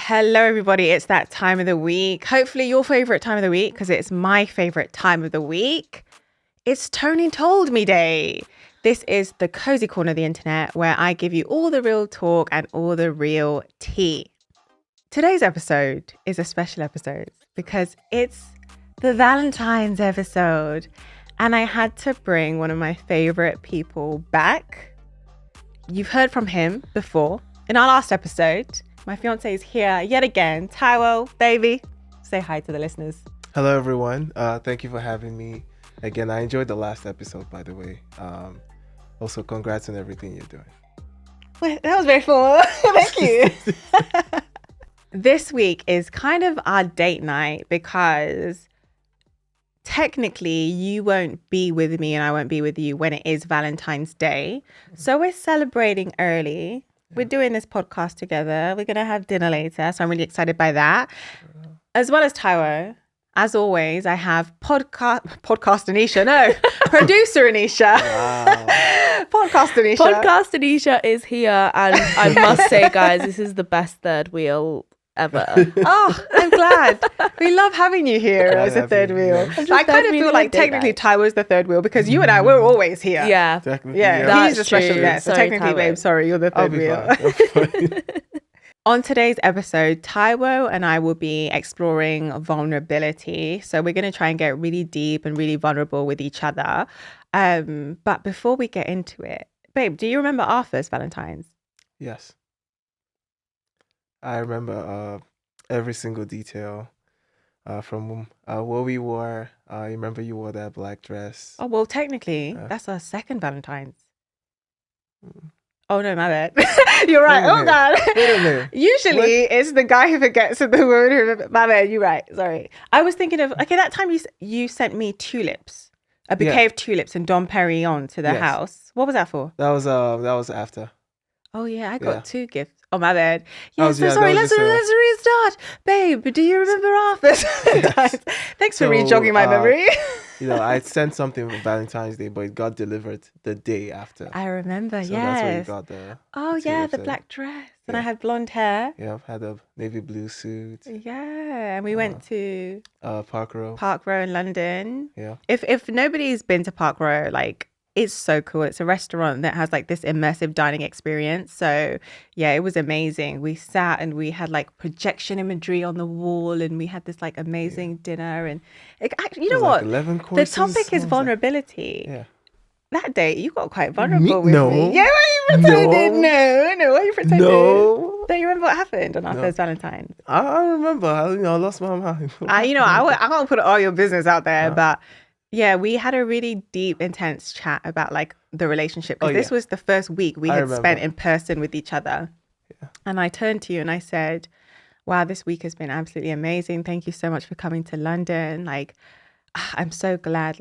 Hello, everybody. It's that time of the week. Hopefully your favorite time of the week, because it's my favorite time of the week. It's Toni Told Me Day. This is the cozy corner of the internet where I give you all the real talk and all the real tea. Today's episode is a special episode because it's the Valentine's episode. And I had to bring one of my favorite people back. You've heard from him before in our last episode. My fiancé is here yet again. Taiwo, baby, say hi to the listeners. Hello, everyone. Thank you for having me. Again, I enjoyed the last episode, by the way. Also, congrats on everything you're doing. Well, that was very full. Thank you. This week is kind of our date night because technically you won't be with me and I won't be with you when it is Valentine's Day. So we're celebrating early. We're doing this podcast together. We're going to have dinner later. So I'm really excited by that. As well as Taiwo. As always, I have podcast Anisha. No, producer Anisha. Wow. Podcast Anisha. Podcast Anisha is here. And I must say, guys, this is the best third wheel ever. Oh, I'm glad. We love having you here as a third wheel. I kind of feel like technically Taiwo's the third wheel because you and I, we're always here. Yeah. Yeah. He's a special guest. So technically, babe, sorry, you're the third wheel. On today's episode, Taiwo and I will be exploring vulnerability. So we're going to try and get really deep and really vulnerable with each other. But before we get into it, babe, do you remember our first Valentine's? Yes. I remember every single detail from what we wore. I remember you wore that black dress. Oh, well, technically, that's our second Valentine's. Oh, no, my bad. You're right. Oh, God. Usually, it's the guy who forgets and the woman who remembers. My bad. You're right. Sorry. I was thinking of, okay, that time you sent me tulips, a bouquet of tulips and Dom Perignon to the house. What was that for? That was after. Oh, yeah. I got two gifts. Oh, my bad. Yeah, so sorry. Let's restart. Babe, do you remember our first Valentine's? Thanks for re-jogging my memory. I sent something for Valentine's Day, but it got delivered the day after. I remember, so yes. That's where you got the... Oh, yeah, the black dress. And I had blonde hair. Yeah, I had a navy blue suit. Yeah, and we went to... Park Row. Park Row in London. Yeah. If nobody's been to Park Row, it's so cool. It's a restaurant that has this immersive dining experience. So yeah, it was amazing. We sat and we had projection imagery on the wall and we had this amazing dinner. And you know what? 11 courses. The topic is vulnerability. Yeah. That day you got quite vulnerable with no. me. Yeah, why you pretending? No, why you pretending? No. Don't you remember what happened on our first Valentine's? I remember. I lost my mind. I won't put all your business out there, but yeah, we had a really deep, intense chat about the relationship. Because this was the first week we had spent in person with each other. Yeah. And I turned to you and I said, wow, this week has been absolutely amazing. Thank you so much for coming to London. I'm so glad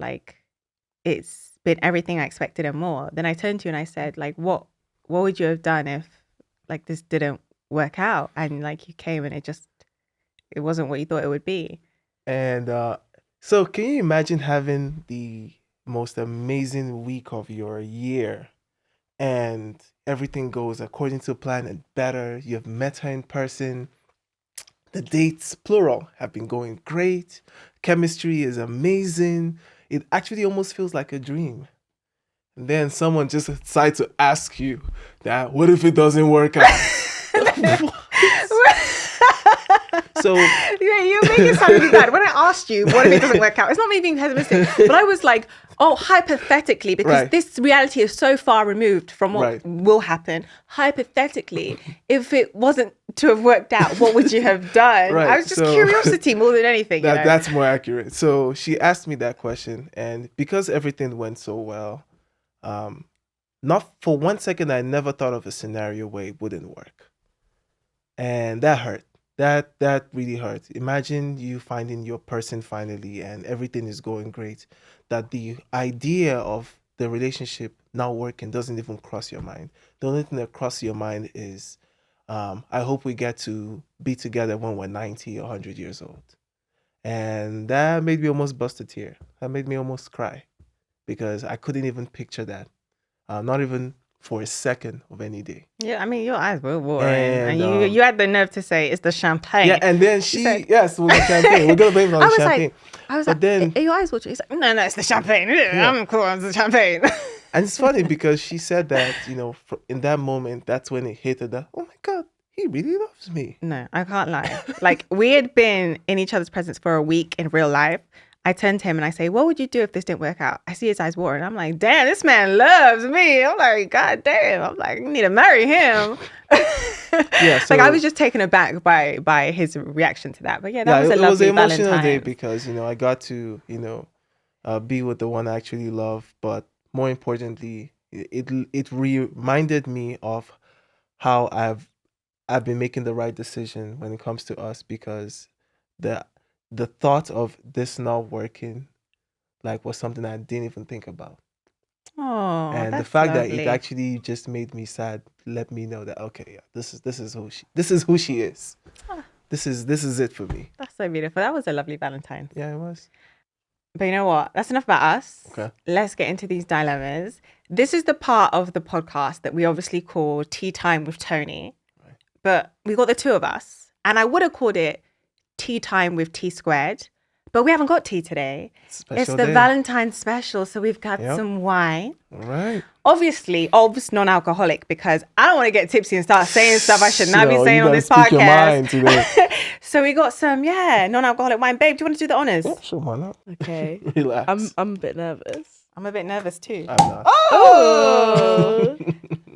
it's been everything I expected and more. Then I turned to you and I said, what would you have done if this didn't work out? And you came and it wasn't what you thought it would be. And so can you imagine having the most amazing week of your year and everything goes according to plan and better? You've met her in person. The dates, plural, have been going great. Chemistry is amazing. It actually almost feels like a dream. And then someone just decides to ask you that, what if it doesn't work out? So you're making it sound really bad. When I asked you, what if it doesn't work out? It's not me being pessimistic, but I was like, oh, hypothetically, because this reality is so far removed from what will happen. Hypothetically, if it wasn't to have worked out, what would you have done? I was just curiosity more than anything. That's more accurate. So she asked me that question, and because everything went so well, not for 1 second, I never thought of a scenario where it wouldn't work. And that hurt. That really hurt. Imagine you finding your person finally and everything is going great. That the idea of the relationship not working doesn't even cross your mind. The only thing that crosses your mind is, I hope we get to be together when we're 90 or 100 years old. And that made me almost bust a tear. That made me almost cry because I couldn't even picture that. Not even for a second of any day. Yeah, I mean, your eyes were watering. And, And you had the nerve to say it's the champagne. Yeah, and then she, said- yes, it was the champagne. We're going to blame it on I the was champagne. I was But like, then- are your eyes watering? He's like, no, it's the champagne. I'm cool, it's the champagne. And it's funny because she said that, in that moment, that's when it hit her that, oh my God, he really loves me. No, I can't lie. Like, we had been in each other's presence for a week in real life. I turned to him and I say, what would you do if this didn't work out? I see his eyes watering. I'm like, damn, this man loves me. I'm like, God damn. I'm like, I need to marry him. Yeah, like, I so- was just taken aback by his reaction to that. But yeah, that was a it lovely was an emotional Valentine. day because, I got to, be with the one I actually love. But more importantly, it reminded me of how I've been making the right decision when it comes to us, because the thought of this not working was something I didn't even think about. Oh, And the that's fact that lovely. it actually just made me sad let me know that, okay, yeah, this is who she is. Ah. This is it for me. That's so beautiful. That was a lovely Valentine. Yeah, it was. But you know what? That's enough about us. Okay. Let's get into these dilemmas. This is the part of the podcast that we obviously call Tea Time with Toni. Right. But we got the two of us. And I would have called it Tea Time with T Squared. But we haven't got tea today. Special It's the day. Valentine special. So we've got Yep. some wine. All right. Obviously, non-alcoholic, because I don't want to get tipsy and start saying stuff I should not be Yo, saying you on gotta this speak your podcast. mind today. So we got some, non-alcoholic wine. Babe, do you want to do the honors? Yeah, sure, why not? Okay. Relax. I'm a bit nervous. I'm a bit nervous too. I'm not. Oh!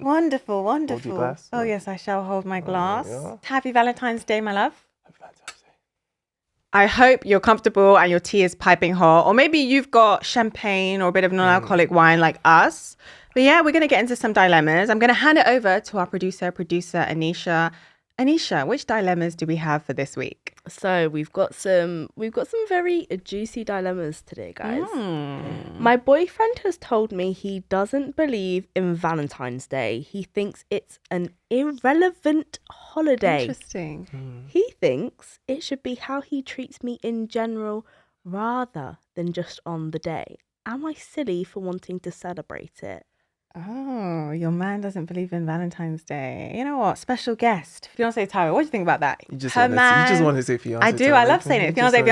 Wonderful, wonderful. glass? Oh, yes, I shall hold my glass. yeah. Happy Valentine's Day, my love. Happy Valentine's Day. I hope you're comfortable and your tea is piping hot. Or maybe you've got champagne or a bit of non-alcoholic wine like us. But yeah, we're going to get into some dilemmas. I'm going to hand it over to our producer, Anisha. Anisha, which dilemmas do we have for this week? So we've got some very juicy dilemmas today, guys. Hmm. My boyfriend has told me he doesn't believe in Valentine's Day. He thinks it's an irrelevant holiday. Interesting. He thinks it should be how he treats me in general rather than just on the day. Am I silly for wanting to celebrate it? Oh, your man doesn't believe in Valentine's Day. You know what? Special guest, fiancé Tyra. What do you think about that? You just Her man. want to say fiancé. I do. I love saying it. Fiancé.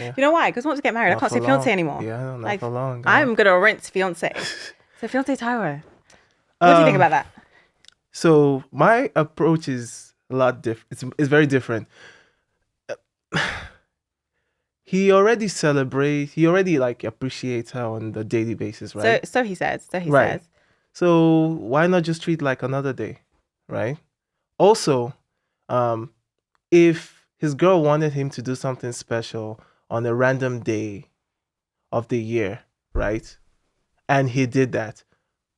Yeah. You know why? Because once we get married, I Not can't say for fiancé long. anymore. Yeah, not Like, for long. I'm gonna rinse fiancé. So fiancé Tyra. What do you think about that? So my approach is a lot different. It's very different. He already celebrates. He already appreciates her on the daily basis, right? So he says. Right. So why not just treat like another day, right? Also, if his girl wanted him to do something special on a random day of the year, right? And he did that,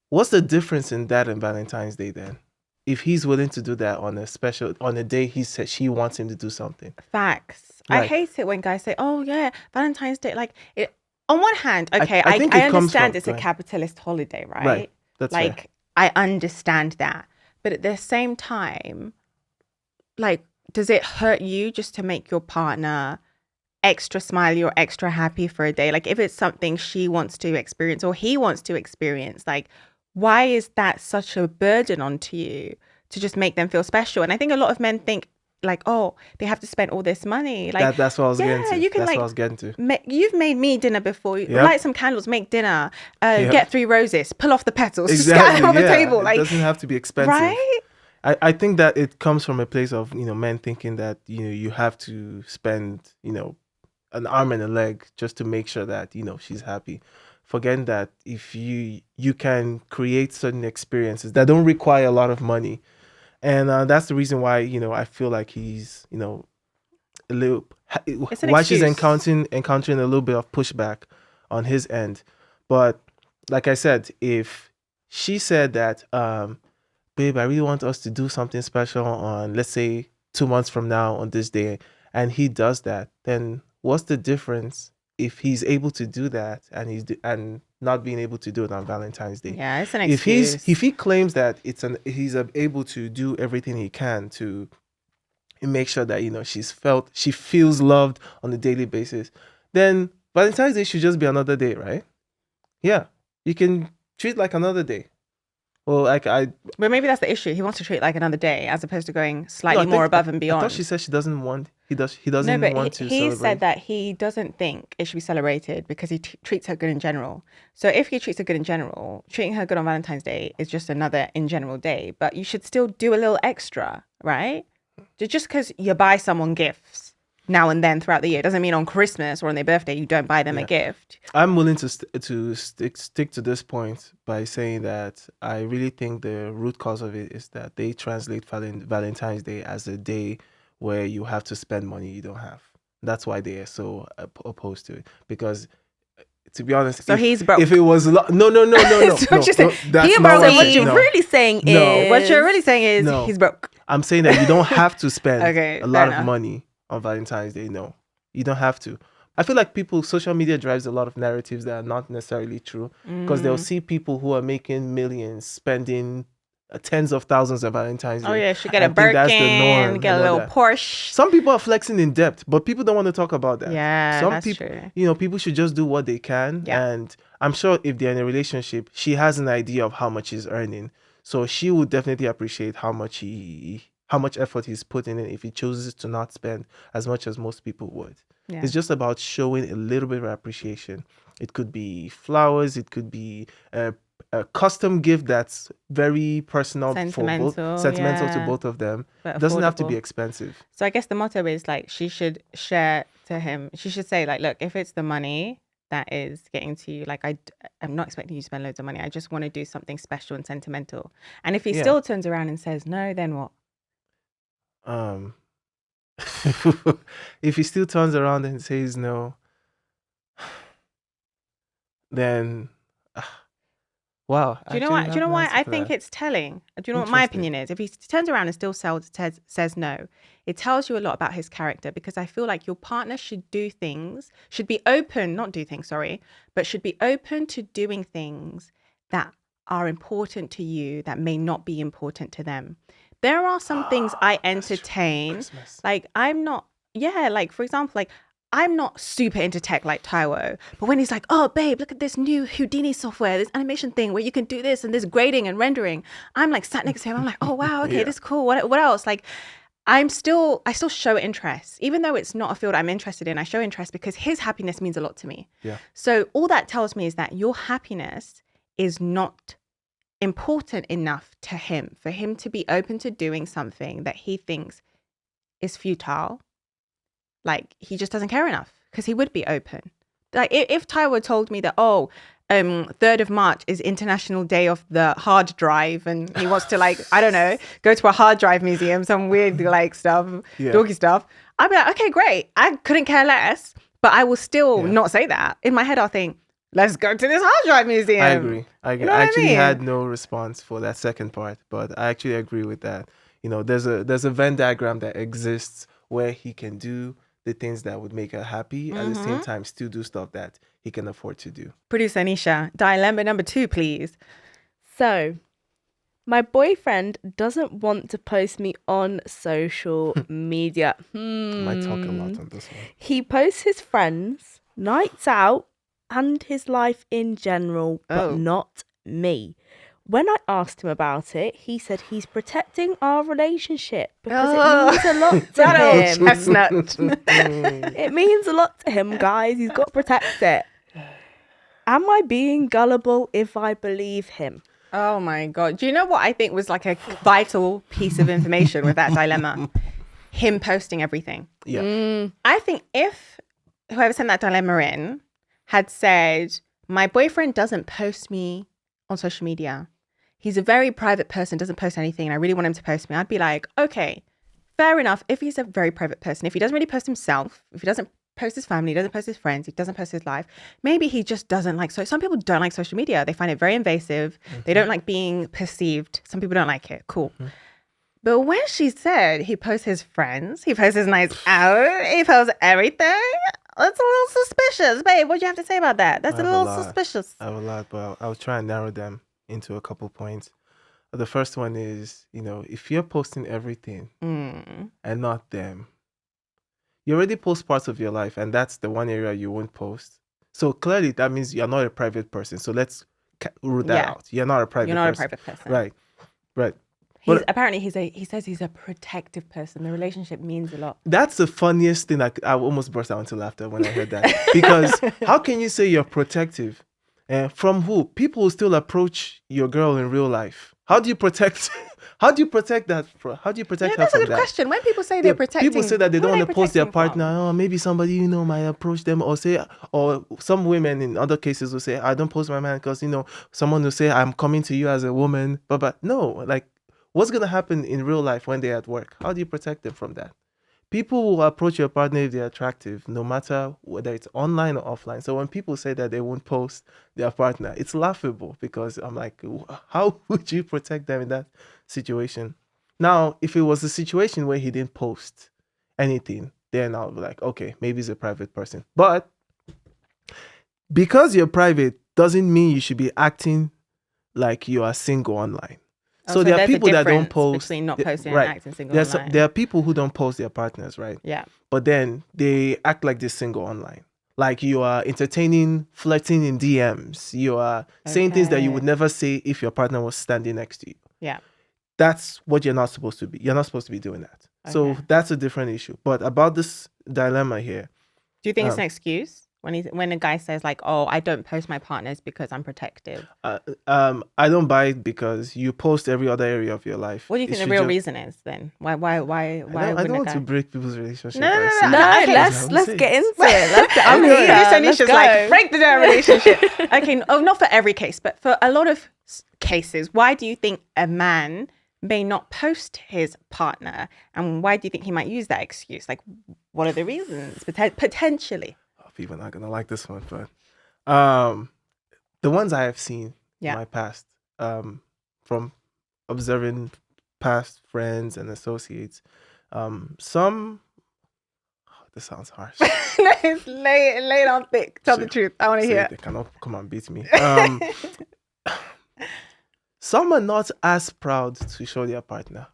what's the difference in that and Valentine's Day then? If he's willing to do that on a day he said she wants him to do something. Facts. I Right. hate it when guys say, "Oh yeah, Valentine's Day." Like, it, on one hand, okay, I I think it comes understand from- it's a go ahead. capitalist holiday, right? Right. That's fair. like I understand that, but at the same time, like, does it hurt you just to make your partner extra smiley or extra happy for a day? Like, if it's something she wants to experience or he wants to experience, like, why is that such a burden onto you to just make them feel special? And I think a lot of men think like, oh, they have to spend all this money. Like, That's what I was getting yeah, to. you can, That's like, what I was getting to. you've made me dinner before. Yep. Light some candles, make dinner, Yep. get 3 roses, pull off the petals, just Exactly. scatter on the Yeah. table. It Like, doesn't have to be expensive. right? I think that it comes from a place of, men thinking that, you have to spend, an arm and a leg just to make sure that, she's happy. Forgetting that if you can create certain experiences that don't require a lot of money. And that's the reason why, I feel like he's, a little, It's an why she's excuse. encountering a little bit of pushback on his end. But like I said, if she said that, babe, I really want us to do something special on, let's say, 2 months from now on this day, and he does that, then what's the difference if he's able to do that and not being able to do it on Valentine's Day? Yeah, it's an If excuse. he claims that he's able to do everything he can to make sure that she feels loved on a daily basis, then Valentine's Day should just be another day, right? Yeah, you can treat like another day. Well, like But maybe that's the issue. He wants to treat it like another day as opposed to going no, slightly I more think- above and I beyond. thought she said she doesn't want. He No, doesn't but want to he celebrate. said that he doesn't think it should be celebrated because he treats her good in general. So if he treats her good in general, treating her good on Valentine's Day is just another in general day. But you should still do a little extra, right? Just because you buy someone gifts now and then throughout the year doesn't mean on Christmas or on their birthday you don't buy them a gift. I'm willing to stick to this point by saying that I really think the root cause of it is that they translate Valentine's Day as a day where you have to spend money you don't have. That's why they are so opposed to it. Because to be honest, So he's broke. If it was no, That's what you're saying. that's He not broke. what So What you you're no. really saying No. is... What you're really saying is No. he's broke. I'm saying that you don't have to spend Okay, a lot fair of enough. money on Valentine's Day. No, you don't have to. I feel like social media drives a lot of narratives that are not necessarily true because they'll see people who are making millions spending tens of thousands on Valentine's Day. Oh yeah, should get a and think that's the Birkin, norm get a and all little that. Porsche. Some people are flexing in depth, but people don't want to talk about that. Yeah, Some that's people, true. people should just do what they can. Yeah. And I'm sure if they're in a relationship, she has an idea of how much he's earning. So she would definitely appreciate how much effort he's putting in if he chooses to not spend as much as most people would. Yeah. It's just about showing a little bit of appreciation. It could be flowers, it could be a custom gift that's very personal Sentimental, to yeah. both of them. But It doesn't have to be affordable. expensive. So I guess the motto is like she should share to him. She should say like, look, if it's the money that is getting to you, like I'm not expecting you to spend loads of money. I just want to do something special and sentimental. And if he Yeah. still turns around and says no, then what? If he still turns around and says no, then wow. Do you know why? Do you know why I think it's telling? Do you know what my Interesting. opinion is? If he turns around and still says no, it tells you a lot about his character because I feel like your partner should be open, not do things, sorry, but should be open to doing things that are important to you that may not be important to them. There are some things I entertain. Christmas. Like like for example, like I'm not super into tech like Taiwo, but when he's like, oh, babe, look at this new Houdini software, this animation thing where you can do this and this grading and rendering. I'm like sat next to him. I'm like, oh, wow, okay, Yeah. this is cool. What else? Like, I still show interest. Even though it's not a field I'm interested in, I show interest because his happiness means a lot to me. Yeah. So all that tells me is that your happiness is not important enough to him for him to be open to doing something that he thinks is futile. Like he just doesn't care enough because he would be open. Like if Taiwo told me that 3rd of March is International Day of the Hard Drive and he wants to like I don't know go to a hard drive museum, some weird like stuff, Yeah. dorky stuff, I'd be like, okay, great. I couldn't care less, but I will still Yeah. not say that. In my head, I'll think, let's go to this hard drive museum. I agree. You know what I I actually mean? had no response for that second part, but I actually agree with that. There's a Venn diagram that exists where he can do the things that would make her happy at the same time still do stuff that he can afford to do. Producer Anisha, dilemma number 2, please. So, my boyfriend doesn't want to post me on social media. I might talk a lot on this one. He posts his friends, nights out, and his life in general, but Oh. not me. When I asked him about it, he said he's protecting our relationship because Oh. it means a lot to That old him. chestnut. It means a lot to him, guys. He's got to protect it. Am I being gullible if I believe him? Oh my God. Do you know what I think was like a vital piece of information with that dilemma? Him posting everything. Yeah. I think if whoever sent that dilemma in had said, my boyfriend doesn't post me on social media. He's a very private person, doesn't post anything, and I really want him to post me. I'd be like, okay, fair enough. If he's a very private person, if he doesn't really post himself, if he doesn't post his family, doesn't post his friends, he doesn't post his life, maybe he just doesn't like, so some people don't like social media. They find it very invasive. They don't like being perceived. Some people don't like it. Cool. But when she said he posts his friends, he posts his nights out, he posts everything, that's a little suspicious. Babe, what do you have to say about that? That's I a have a little lot. suspicious. I have a lot, but I'll try and narrow them into a couple points. The first one is, if you're posting everything and not them, you already post parts of your life, and that's the one area you won't post. So clearly that means you're not a private person. So let's rule that Yeah. out. You're not a private You're not a person. private person. Right. Apparently he says he's a protective person. The relationship means a lot. That's the funniest thing. I almost burst out into laughter when I heard that. Because how can you say you're protective? From who? People will still approach your girl in real life. How do you protect? How do you protect that? How do you protect her That's a from good that? question. When people say they're protecting, People say that they who don't are want to post their protecting partner. from? Oh, maybe somebody might approach them, or or some women in other cases will say, I don't post my man because someone will say I'm coming to you as a woman. But no, like, what's gonna happen in real life when they're at work? How do you protect them from that? People will approach your partner if they're attractive, no matter whether it's online or offline. So when people say that they won't post their partner, it's laughable, because I'm like, how would you protect them in that situation? Now, if it was a situation where he didn't post anything, then I'll be like, okay, maybe he's a private person. But because you're private doesn't mean you should be acting like you are single online. So there are people that don't post. Between not posting right. and acting single online. There are people who don't post their partners, right? Yeah. But then they act like they're single online. Like you are entertaining, flirting in DMs. You are saying things that you would never say if your partner was standing next to you. Yeah. That's what you're not supposed to be. You're not supposed to be doing that. Okay. So that's a different issue. But about this dilemma here. Do you think it's an excuse? When a guy says like, "Oh, I don't post my partners because I'm protective." I don't buy it, because you post every other area of your life. What do you think the real reason is then? Why? I don't want to break people's relationship. No, let's get into it. I'm here. Let's like break the down relationship. Okay, not for every case, but for a lot of cases. Why do you think a man may not post his partner, and why do you think he might use that excuse? Like, what are the reasons potentially? People are not gonna like this one, but the ones I have seen in my past, from observing past friends and associates, some. This sounds harsh. lay it on thick. Tell the truth. I want to hear. They cannot come and beat me. Some are not as proud to show their partner.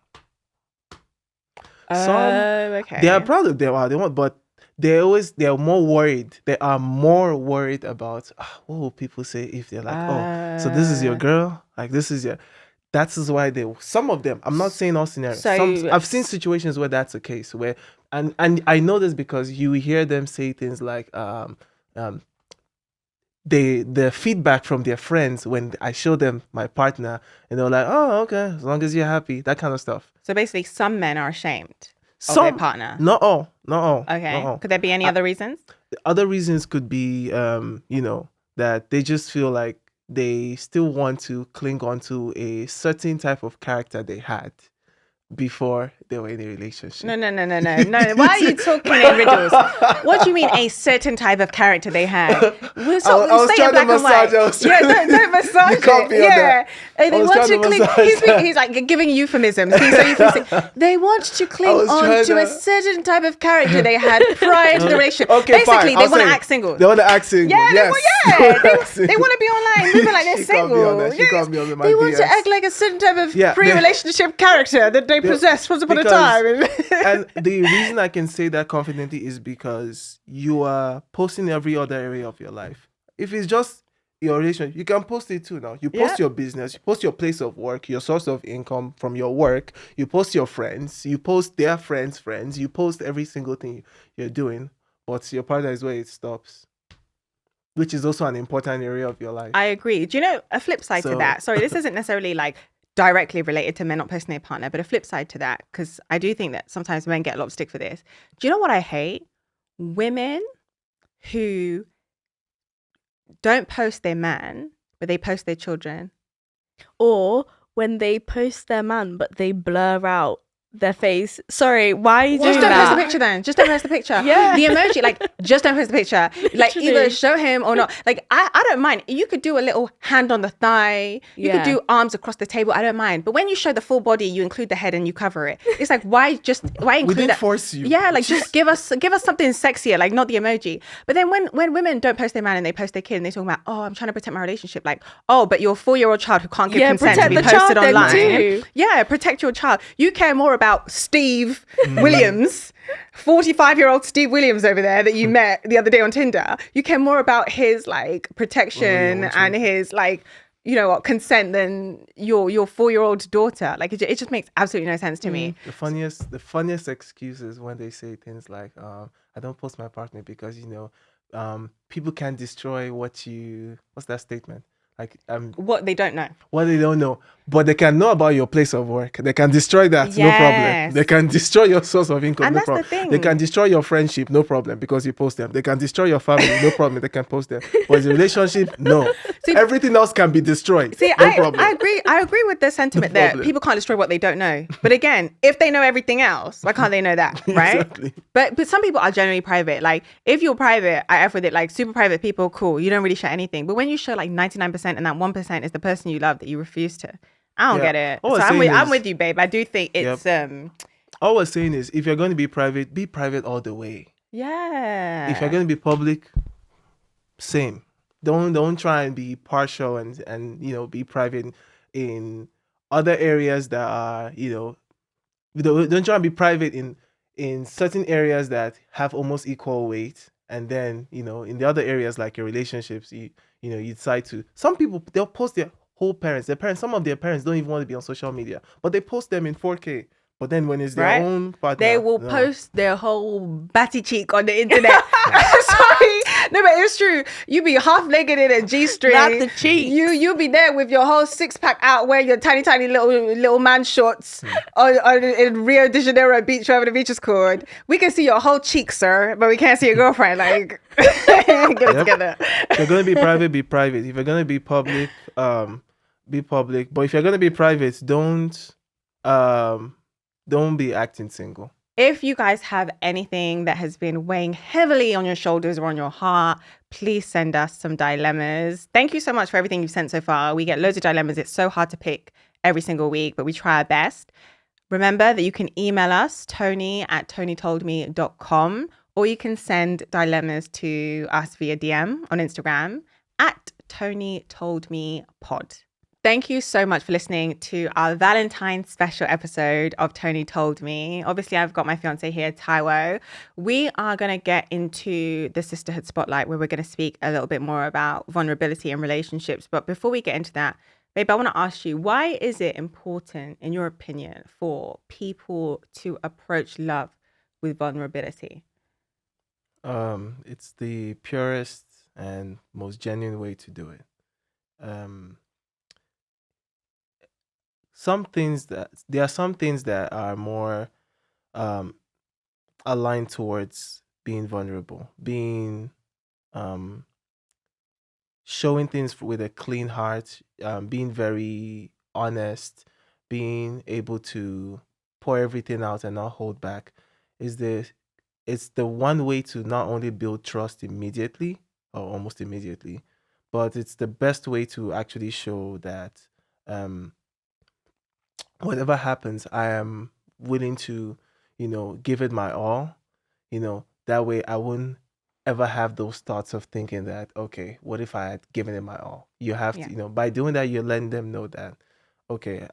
They are proud of them. They want, but they are more worried. They are more worried about what will people say if they're like, so this is your girl, like this is your. That is why some of them. I'm not saying all scenarios. I've seen situations where that's the case. Where and I know this because you hear them say things like the feedback from their friends when I show them my partner, and they're like, oh, okay, as long as you're happy, that kind of stuff. So basically, some men are ashamed of their partner. Not all. Okay. Not all. Could there be any other reasons? Other reasons could be, that they just feel like they still want to cling on to a certain type of character they had before they were in a relationship. No. Why are you talking in riddles? What do you mean a certain type of character they had? I was trying to massage. Don't massage it. They want to cling. He's like giving euphemisms. They want to cling on to a certain type of character they had prior to the relationship. Okay, basically, they want to act single. They want to act single. Yeah, yes. They want to be online, moving like they're single. They want to act like a certain type of pre-relationship character that they possess once upon a time. And the reason I can say that confidently is because you are posting every other area of your life. If it's just your relationship, you can post it too now. You post your business, you post your place of work, your source of income from your work, you post your friends, you post their friends, you post every single thing you're doing, but your partner is where it stops, which is also an important area of your life. I agree. Do you know a flip side to that? Sorry, this isn't necessarily like directly related to men not posting their partner, but a flip side to that, because I do think that sometimes men get a lot of stick for this. Do you know what I hate? Women who don't post their man, but they post their children. Or when they post their man, but they blur out their face. Sorry, why are you doing that? Just don't post the picture then. Just don't post the picture. Yeah. The emoji, like, just don't post the picture. Like, Literally. either show him or not. Like, I don't mind. You could do a little hand on the thigh. You could do arms across the table. I don't mind. But when you show the full body, you include the head and you cover it. It's like, why include we didn't that? Force you. Yeah, like, just give us something sexier, like, not the emoji. But then when women don't post their man and they post their kid and they talk about, oh, I'm trying to protect my relationship. Like, oh, but your 4-year-old child who can't give consent to be posted online. Too. Yeah, protect your child. You care more about Steve Williams, 45-year-old Steve Williams over there that you met the other day on Tinder. You care more about his like protection and his like you know what, consent than your 4-year-old daughter. Like it just makes absolutely no sense to me. The funniest excuse is when they say things like, I don't post my partner because, people can destroy what's that statement? Like, What they don't know. what they don't know, but they can know about your place of work. They can destroy that, no problem. Yes. They can destroy your source of income, And no that's the problem. thing. They can destroy your friendship, no problem, because you post them. They can destroy your family, no problem. They can post them. But the relationship, no. See, everything else can be destroyed. See, no problem. I agree with the sentiment that problem. people can't destroy what they don't know. But again, if they know everything else, why can't they know that, right? Exactly. But some people are generally private. Like if you're private, I F with it. Like super private people, cool. You don't really share anything. But when you show like 99% and that 1% is the person you love that you refuse to, I don't get it. All So I'm saying I'm is- with you, babe. I do think it's All we're saying is, if you're going to be private all the way. yeah. If you're going to be public, same. Don't try and be partial and be private in other areas that are don't try and be private in certain areas that have almost equal weight, and then in the other areas like your relationships, you decide to. Some people, they'll post their whole parents. Some of their parents don't even want to be on social media, but they post them in 4K. But then when it's their Right. own partner, They will no. post their whole batty cheek on the internet. Sorry. No, but it's true. You be half-legged in a G-string. Not the cheeks. You be there with your whole six-pack out, wearing your tiny little man shorts in Rio de Janeiro beach, wherever the beach is called. We can see your whole cheek, sir, but we can't see your girlfriend. Like, get it together. If you're gonna be private, be private. If you're gonna be public, be public. But if you're gonna be private, don't be acting single. If you guys have anything that has been weighing heavily on your shoulders or on your heart, please send us some dilemmas. Thank you so much for everything you've sent so far. We get loads of dilemmas. It's so hard to pick every single week, but we try our best. Remember that you can email us, tony@tonytoldme.com, or you can send dilemmas to us via DM on Instagram @TonyToldMePod. Thank you so much for listening to our Valentine special episode of Tony Told Me. Obviously, I've got my fiance here, Taiwo. We are going to get into the sisterhood spotlight where we're going to speak a little bit more about vulnerability in relationships. But before we get into that, babe, I want to ask you, why is it important, in your opinion, for people to approach love with vulnerability? It's the purest and most genuine way to do it. There are some things that are more aligned towards being vulnerable, being showing things with a clean heart, being very honest, being able to pour everything out and not hold back. It's the one way to not only build trust immediately or almost immediately, but it's the best way to actually show that whatever happens, I am willing to, give it my all. That way I wouldn't ever have those thoughts of thinking that, okay, what if I had given it my all? You have Yeah. to, by doing that, you're letting them know that, okay,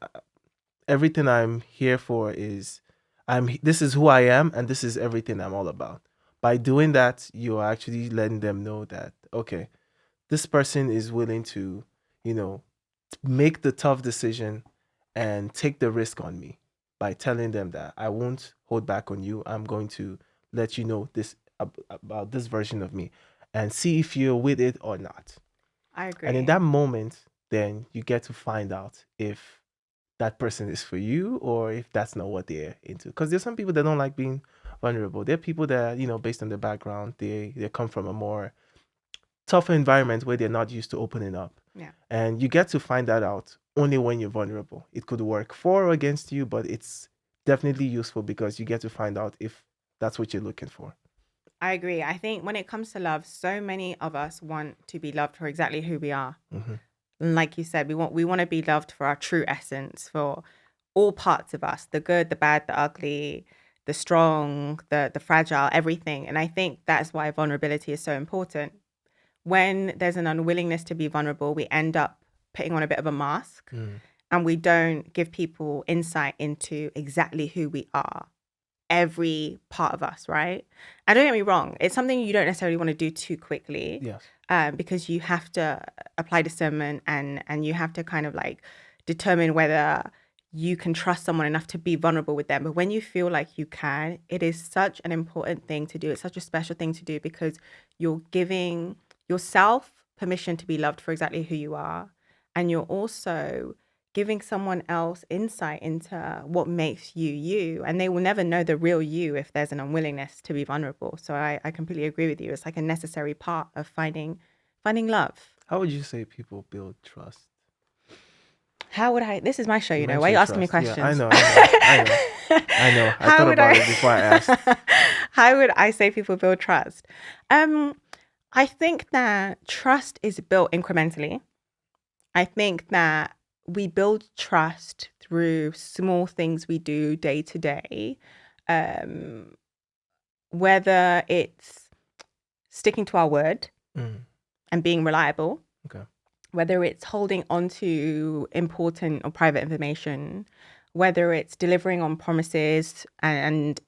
everything I'm here for is, this is who I am, and this is everything I'm all about. By doing that, you're actually letting them know that, okay, this person is willing to, make the tough decision and take the risk on me by telling them that I won't hold back on you. I'm going to let you know this about this version of me and see if you're with it or not. I agree. And in that moment, then you get to find out if that person is for you or if that's not what they're into. Because there's some people that don't like being vulnerable. There are people that, based on their background, they come from a more tougher environment where they're not used to opening up. Yeah. And you get to find that out only when you're vulnerable. It could work for or against you, but it's definitely useful because you get to find out if that's what you're looking for. I agree. I think when it comes to love, so many of us want to be loved for exactly who we are. Mm-hmm. And like you said, we want to be loved for our true essence, for all parts of us, the good, the bad, the ugly, the strong, the fragile, everything. And I think that's why vulnerability is so important. When there's an unwillingness to be vulnerable, we end up putting on a bit of a mask and we don't give people insight into exactly who we are. every part of us, right? And don't get me wrong, it's something you don't necessarily want to do too quickly. Yes. Because you have to apply discernment and you have to kind of like determine whether you can trust someone enough to be vulnerable with them. But when you feel like you can, it is such an important thing to do. It's such a special thing to do because you're giving yourself permission to be loved for exactly who you are. And you're also giving someone else insight into what makes you you. And they will never know the real you if there's an unwillingness to be vulnerable. So I completely agree with you. It's like a necessary part of finding love. How would you say people build trust? How would I? This is my show, You Why are you mentioned asking me trust. questions? Yeah, I know. I How thought would about it before I asked. How would I say people build trust? I think that trust is built incrementally. I think that we build trust through small things we do day to day, whether it's sticking to our word and being reliable, Okay. whether it's holding on to important or private information, whether it's delivering on promises and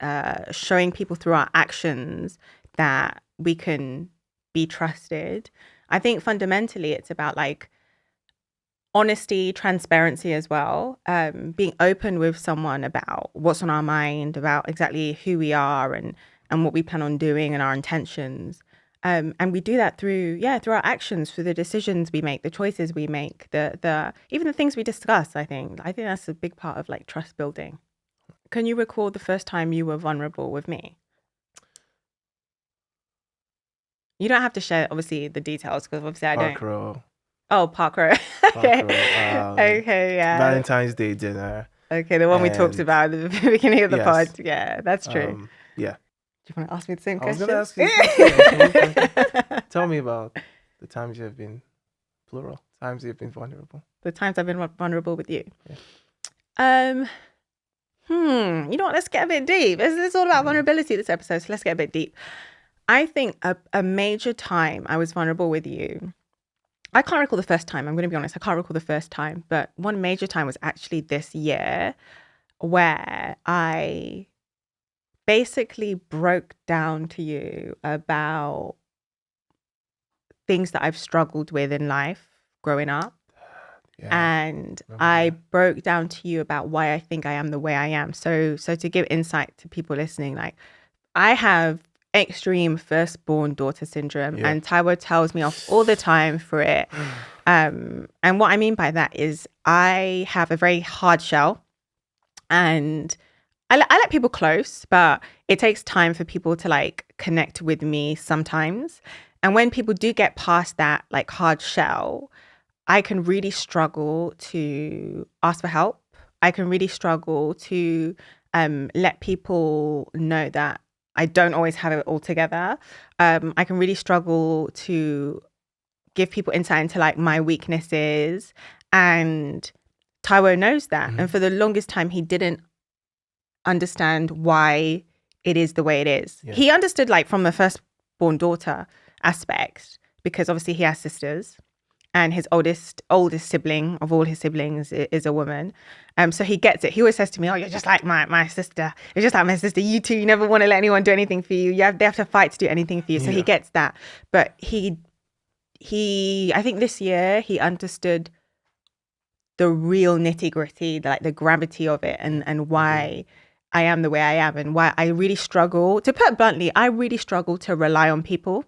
showing people through our actions that we can be trusted. I think fundamentally it's about like honesty, transparency as well, being open with someone about what's on our mind, about exactly who we are and what we plan on doing and our intentions. And we do that through our actions, through the decisions we make, the choices we make, the even the things we discuss. I think that's a big part of like trust building. Can you recall the first time you were vulnerable with me? You don't have to share obviously the details because obviously I don't. Park Row. Oh, Park Row. Okay. Row, Okay, yeah. Valentine's Day dinner. Okay, the one we talked And- about at the beginning of the Yes. pod. Yeah, that's true. Yeah. Do you want to ask me the same I was question? going to ask you the same question. Tell me about the times you have been, plural, times you've been vulnerable. The times I've been vulnerable with you. Yeah. You know what? Let's get a bit deep. It's all about vulnerability this episode, so let's get a bit deep. I think a major time I was vulnerable with you, I can't recall the first time. I'm going to be honest. I can't recall the first time, but one major time was actually this year where I basically broke down to you about things that I've struggled with in life growing up. Yeah. And I broke down to you about why I think I am the way I am. So to give insight to people listening, like I have extreme firstborn daughter syndrome, and Taiwo tells me off all the time for it. And what I mean by that is I have a very hard shell, and I let people close, but it takes time for people to like connect with me sometimes. And when people do get past that like hard shell, I can really struggle to ask for help. I can really struggle to let people know that I don't always have it all together. I can really struggle to give people insight into like my weaknesses, and Taiwo knows that. And for the longest time, he didn't understand why it is the way it is. Yeah. He understood like from the firstborn daughter aspect, because obviously he has sisters. And his oldest sibling of all his siblings is a woman. So he gets it. He always says to me, "Oh, you're just like my sister. You're just like my sister. You two, you never want to let anyone do anything for you. They have to fight to do anything for you." So he gets that. But he, I think this year he understood the real nitty gritty, like the gravity of it, and why I am the way I am, and why I really struggle. To put it bluntly, I really struggle to rely on people.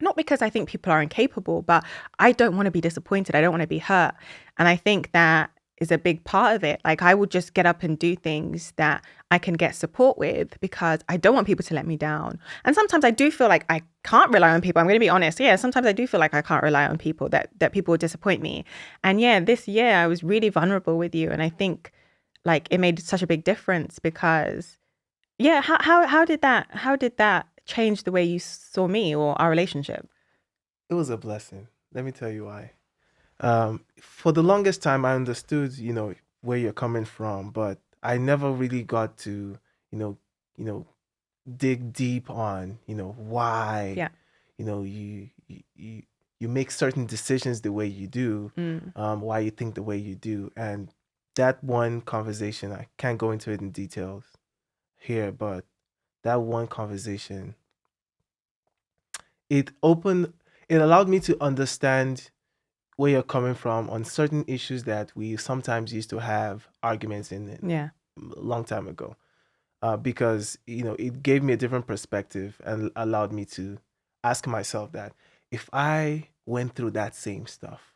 Not because I think people are incapable, but I don't want to be disappointed. I don't want to be hurt. And I think that is a big part of it. Like I would just get up and do things that I can get support with because I don't want people to let me down. And sometimes I do feel like I can't rely on people. I'm going to be honest. Yeah, sometimes I do feel like I can't rely on people, that people will disappoint me. And yeah, this year I was really vulnerable with you. And I think like it made such a big difference because how did that change the way you saw me or our relationship? It was a blessing. Let me tell you why. For the longest time, I understood, where you're coming from, but I never really got to, dig deep on, why, you make certain decisions the way you do, why you think the way you do. And that one conversation, I can't go into it in details. here, but that one conversation, it opened, it allowed me to understand where you're coming from on certain issues that we sometimes used to have arguments in Yeah. a long time ago. Because it gave me a different perspective and allowed me to ask myself that if I went through that same stuff,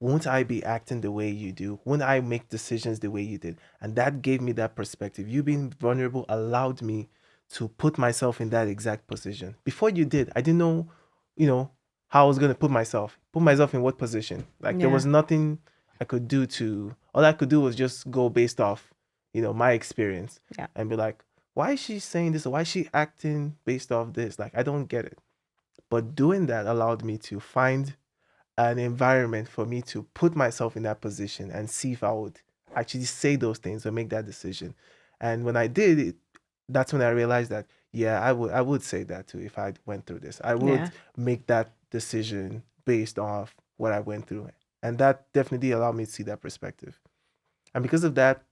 won't I be acting the way you do? Won't I make decisions the way you did? And that gave me that perspective. You being vulnerable allowed me to put myself in that exact position. Before you did, I didn't know, how I was going to put myself in what position. Like there Yeah. was nothing I could do all I could do was just go based off, my experience, Yeah. and be like, why is she saying this? Why is she acting based off this? Like, I don't get it. But doing that allowed me to find an environment for me to put myself in that position and see if I would actually say those things or make that decision. And when I did it, that's when I realized that, yeah, I would say that too if I went through this. I would Yeah. make that decision based off what I went through. And that definitely allowed me to see that perspective. And because of that,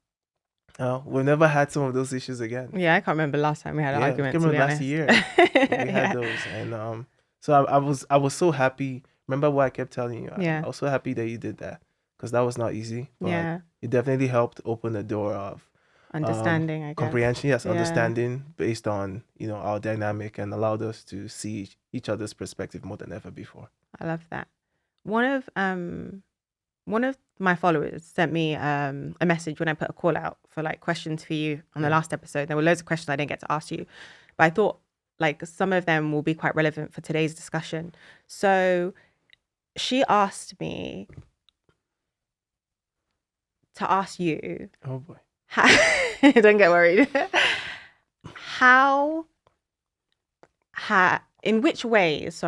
we've never had some of those issues again. Yeah, I can't remember last time we had an Yeah, I argument, can to be remember last honest. year we Yeah. had those, and so I was so happy. Remember what I kept telling you? Yeah. I was so happy that you did that because that was not easy, but Yeah. it definitely helped open the door of Understanding, I guess. comprehension, yes, Yeah. understanding based on our dynamic, and allowed us to see each other's perspective more than ever before. I love that. One of my followers sent me a message when I put a call out for like questions for you on the Yeah. last episode. There were loads of questions I didn't get to ask you, but I thought like some of them will be quite relevant for today's discussion. So she asked me to ask you, Oh boy. don't get worried. In which ways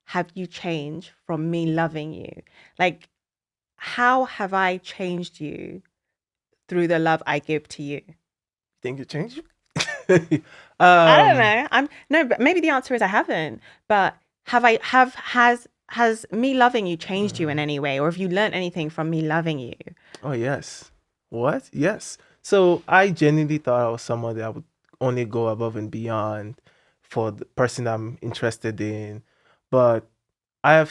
have you changed from me loving you? Like, how have I changed you through the love I give to you? Think it changed? I don't know. But maybe the answer is I haven't. But has me loving you changed you in any way, or have you learned anything from me loving you? Oh yes. What? Yes. So I genuinely thought I was someone that would only go above and beyond for the person I'm interested in, but I've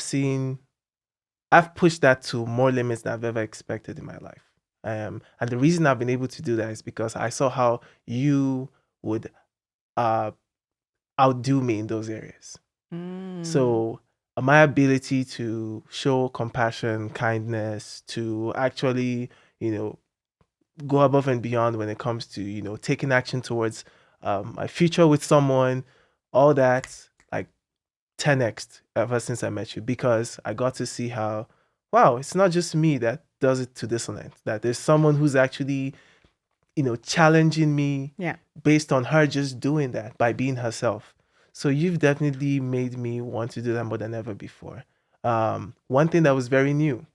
pushed that to more limits than I've ever expected in my life. And the reason I've been able to do that is because I saw how you would outdo me in those areas. So my ability to show compassion, kindness, to actually, go above and beyond when it comes to, taking action towards my future with someone, all that, like 10x ever since I met you, because I got to see how, wow, it's not just me that does it to this length, that there's someone who's actually, challenging me Yeah. based on her just doing that by being herself. So you've definitely made me want to do that more than ever before. One thing that was very new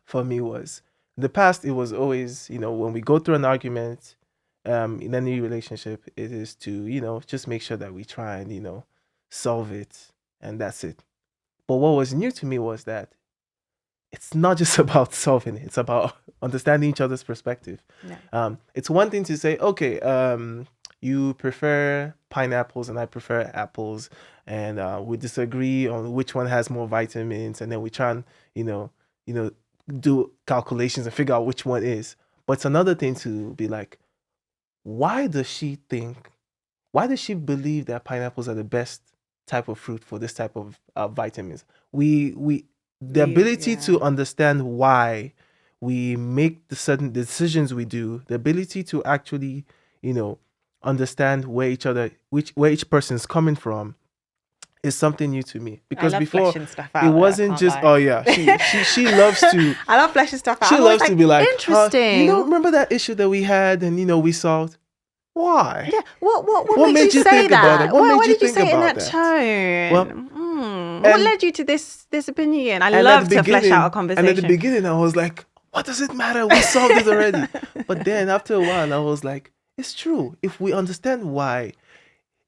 for me was, in the past, it was always, when we go through an argument in any relationship, it is to, just make sure that we try and, solve it, and that's it. But what was new to me was that it's not just about solving it, it's about understanding each other's perspective. Yeah. It's one thing to say, okay, you prefer pineapples and I prefer apples, and we disagree on which one has more vitamins, and then we try and do calculations and figure out which one is. But it's another thing to be like, why does she believe that pineapples are the best type of fruit for this type of vitamins? The ability to understand why we make the certain decisions we do, the ability to actually, understand where each person is coming from, is something new to me. Because I love before, fleshing stuff out. it wasn't just, lie. oh yeah, she loves to. I love fleshing stuff out. She I'm always loves to be like, interesting. remember that issue that we had and we solved? Why? Yeah. What made makes you you say think about that? it? What made why you did you think say it in about that that? tone? Well, What and- led you to this opinion? I And at love the to flesh beginning- out a conversation. And at the beginning, I was like, what does it matter? We solved it already. But then after a while, I was like, it's true. If we understand why,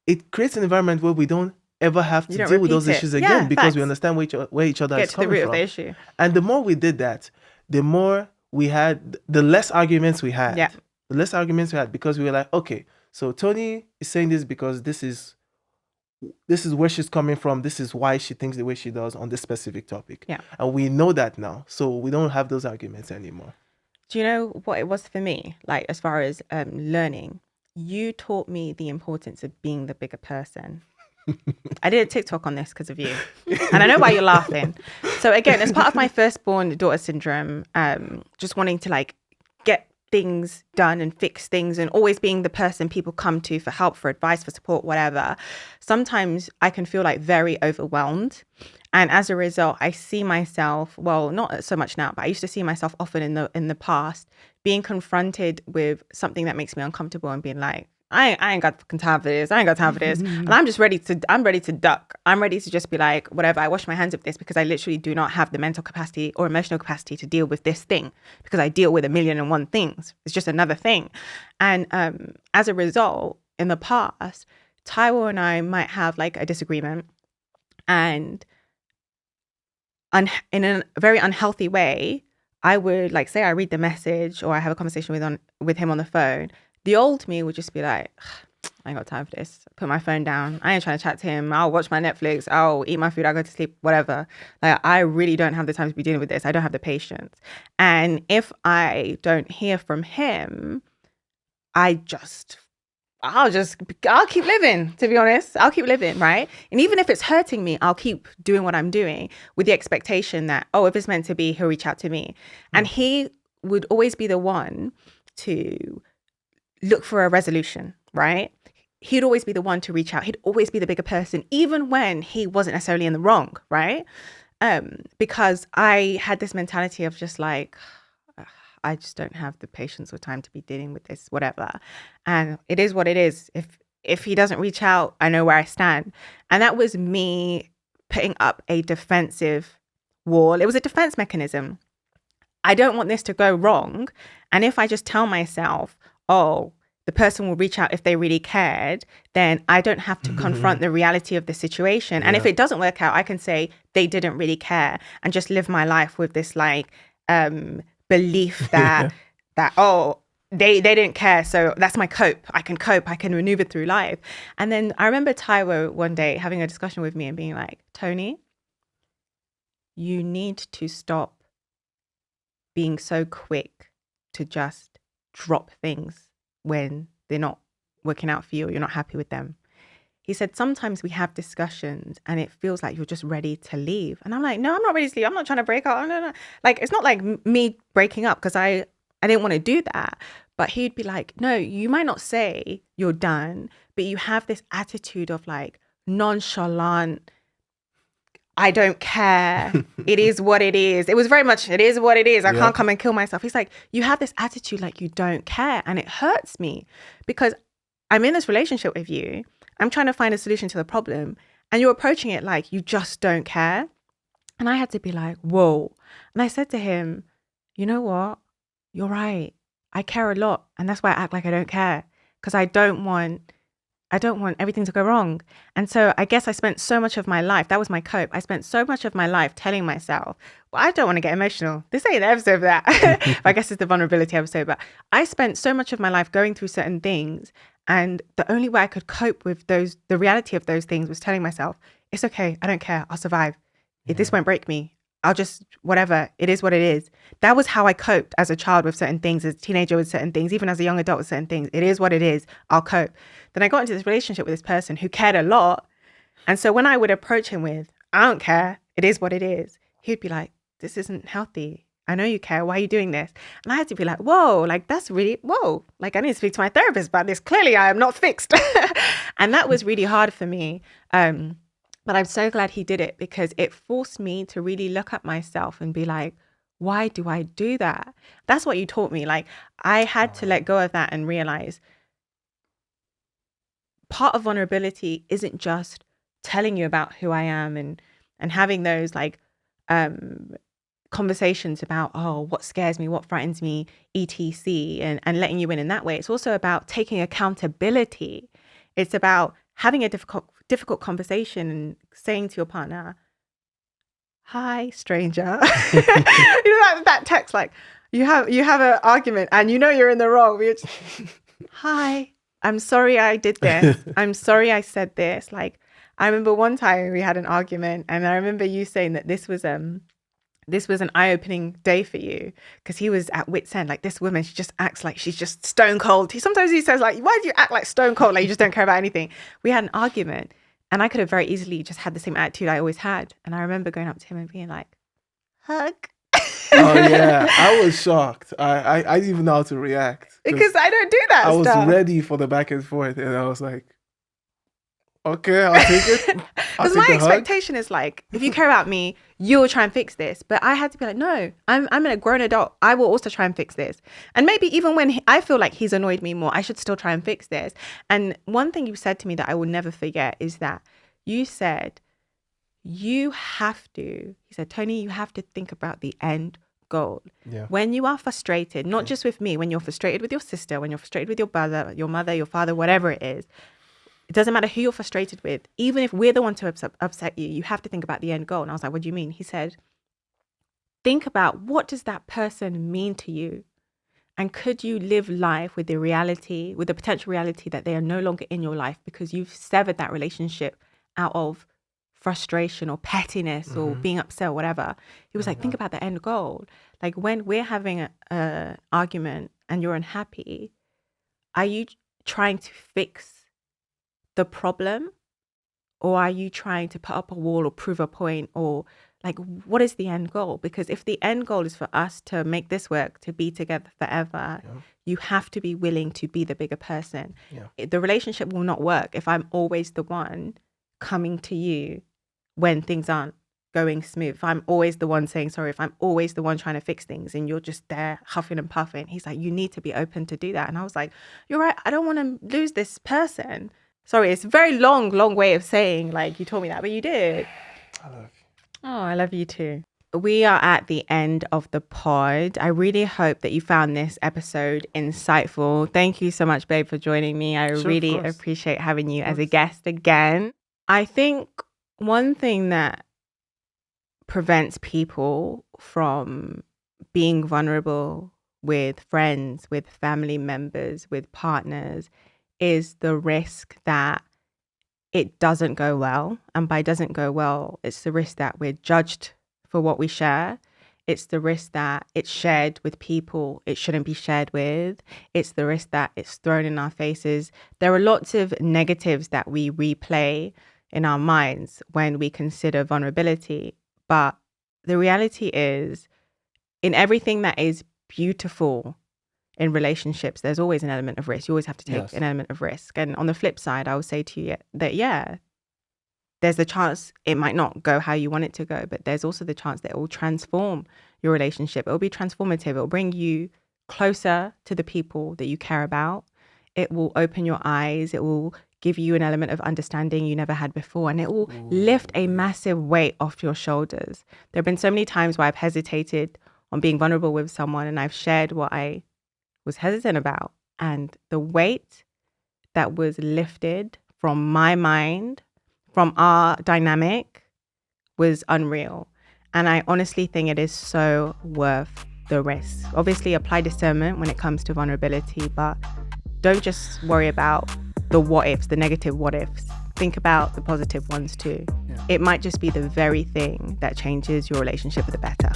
it creates an environment where we don't ever have You to don't deal with repeat those it. issues Yeah, again, because we facts. understand where each other Get is to the coming root from. of the issue. And the more we did that, the more we had, the less arguments we had. Yeah. the less arguments we had, because we were like, okay, so Toni is saying this because this is where she's coming from. This is why she thinks the way she does on this specific topic. Yeah. And we know that now. So we don't have those arguments anymore. Do you know what it was for me? Like, as far as learning, you taught me the importance of being the bigger person. I did a TikTok on this because of you. And I know why you're laughing. So again, as part of my firstborn daughter syndrome, just wanting to like get things done and fix things and always being the person people come to for help, for advice, for support, whatever. Sometimes I can feel like very overwhelmed. And as a result, I see myself, well, not so much now, but I used to see myself often in the past being confronted with something that makes me uncomfortable and being like, I ain't got fucking time for this. I ain't got time for this. And I'm ready to duck. I'm ready to just be like, whatever, I wash my hands of this because I literally do not have the mental capacity or emotional capacity to deal with this thing because I deal with 1,000,001 things. It's just another thing. And as a result, in the past, Taiwo and I might have like a disagreement, and in a very unhealthy way, I would like say I read the message or I have a conversation with him on the phone. The old me would just be like, I ain't got time for this. Put my phone down. I ain't trying to chat to him. I'll watch my Netflix. I'll eat my food. I'll go to sleep, whatever. Like, I really don't have the time to be dealing with this. I don't have the patience. And if I don't hear from him, I'll keep living, to be honest. I'll keep living, right? And even if it's hurting me, I'll keep doing what I'm doing with the expectation that, oh, if it's meant to be, he'll reach out to me. And he would always be the one to look for a resolution, right? He'd always be the one to reach out. He'd always be the bigger person, even when he wasn't necessarily in the wrong, right? Because I had this mentality of just like, I just don't have the patience or time to be dealing with this, whatever. And it is what it is. If he doesn't reach out, I know where I stand. And that was me putting up a defensive wall. It was a defense mechanism. I don't want this to go wrong. And if I just tell myself, oh, the person will reach out if they really cared, then I don't have to confront the reality of the situation. And if it doesn't work out, I can say they didn't really care and just live my life with this like belief that oh, they didn't care, so that's my cope. I can maneuver through life. And then I remember Taiwo one day having a discussion with me and being like, Toni, you need to stop being so quick to just drop things when they're not working out for you or you're not happy with them. He said, sometimes we have discussions and it feels like you're just ready to leave. And I'm like, no, I'm not ready to leave. I'm not trying to break up. No. Like, it's not like me breaking up because I didn't want to do that. But he'd be like, no, you might not say you're done, but you have this attitude of like nonchalant, I don't care. It is what it is. It was very much, it is what it is. I can't come and kill myself. He's like, you have this attitude like you don't care. And it hurts me because I'm in this relationship with you. I'm trying to find a solution to the problem. And you're approaching it like you just don't care. And I had to be like, whoa. And I said to him, you know what? You're right. I care a lot. And that's why I act like I don't care. Because I don't want everything to go wrong. And so I guess I spent so much of my life, that was my cope. I spent so much of my life telling myself, well, I don't want to get emotional. This ain't the episode of that. I guess it's the vulnerability episode. But I spent so much of my life going through certain things. And the only way I could cope with the reality of those things was telling myself, it's okay. I don't care. I'll survive. This won't break me. I'll just, whatever. It is what it is. That was how I coped as a child with certain things, as a teenager with certain things, even as a young adult with certain things. It is what it is. I'll cope. Then I got into this relationship with this person who cared a lot. And so when I would approach him with, I don't care. It is what it is. He'd be like, this isn't healthy. I know you care. Why are you doing this? And I had to be like, whoa, like that's really, whoa. Like I need to speak to my therapist about this. Clearly I am not fixed. And that was really hard for me. But I'm so glad he did it because it forced me to really look at myself and be like, why do I do that? That's what you taught me. Like I had to let go of that and realize part of vulnerability isn't just telling you about who I am and having those like conversations about, oh, what scares me, what frightens me, etc. and letting you in that way. It's also about taking accountability. It's about having a difficult conversation and saying to your partner, hi, stranger. You know, that text like, You have an argument and you know you're in the wrong. You're just, hi, I'm sorry I did this. I'm sorry I said this. Like, I remember one time we had an argument and I remember you saying that this was an eye-opening day for you because he was at wit's end. Like, this woman, she just acts like she's just stone cold. Sometimes he says, like, why do you act like stone cold? Like, you just don't care about anything. We had an argument and I could have very easily just had the same attitude I always had. And I remember going up to him and being like, hug. Oh yeah, I was shocked. I didn't even know how to react Because I don't do that I stuff. was ready for the back and forth, and I was like, okay, I'll take it. Because my expectation is like, if you care about me, you'll try and fix this. But I had to be like, no, I'm a grown adult. I will also try and fix this. And maybe even when I feel like he's annoyed me more, I should still try and fix this. And one thing you said to me that I will never forget is that you said, he said, Toni, you have to think about the end goal. Yeah. When you are frustrated, not just with me, when you're frustrated with your sister, when you're frustrated with your brother, your mother, your father, whatever it is, it doesn't matter who you're frustrated with. Even if we're the one to upset you, you have to think about the end goal. And I was like, what do you mean? He said, think about what does that person mean to you? And could you live life with the potential reality that they are no longer in your life because you've severed that relationship out of frustration or pettiness or being upset or whatever. He was like, think about the end goal. Like, when we're having an argument and you're unhappy, are you trying to fix the problem, or are you trying to put up a wall or prove a point, or like, what is the end goal? Because if the end goal is for us to make this work, to be together forever, you have to be willing to be the bigger person. The relationship will not work if I'm always the one coming to you when things aren't going smooth. If I'm always the one saying sorry, if I'm always the one trying to fix things and you're just there huffing and puffing, he's like, you need to be open to do that. And I was like, you're right. I don't want to lose this person. Sorry, it's a very long way of saying, like, you told me that, but you did. I love you. Oh, I love you too. We are at the end of the pod. I really hope that you found this episode insightful. Thank you so much, babe, for joining me. I really appreciate having you as a guest again. I think one thing that prevents people from being vulnerable with friends, with family members, with partners is the risk that it doesn't go well. And by doesn't go well, it's the risk that we're judged for what we share. It's the risk that it's shared with people it shouldn't be shared with. It's the risk that it's thrown in our faces. There are lots of negatives that we replay in our minds when we consider vulnerability. But the reality is, in everything that is beautiful in relationships, there's always an element of risk. You always have to take an element of risk. And on the flip side, I would say to you that, there's the chance it might not go how you want it to go, but there's also the chance that it will transform your relationship. It will be transformative. It will bring you closer to the people that you care about. It will open your eyes. It will give you an element of understanding you never had before. And it will lift a massive weight off your shoulders. There have been so many times where I've hesitated on being vulnerable with someone and I've shared what I was hesitant about. And the weight that was lifted from my mind, from our dynamic, was unreal. And I honestly think it is so worth the risk. Obviously, apply discernment when it comes to vulnerability, but don't just worry about the what ifs, the negative what ifs. Think about the positive ones too. It might just be the very thing that changes your relationship for the better.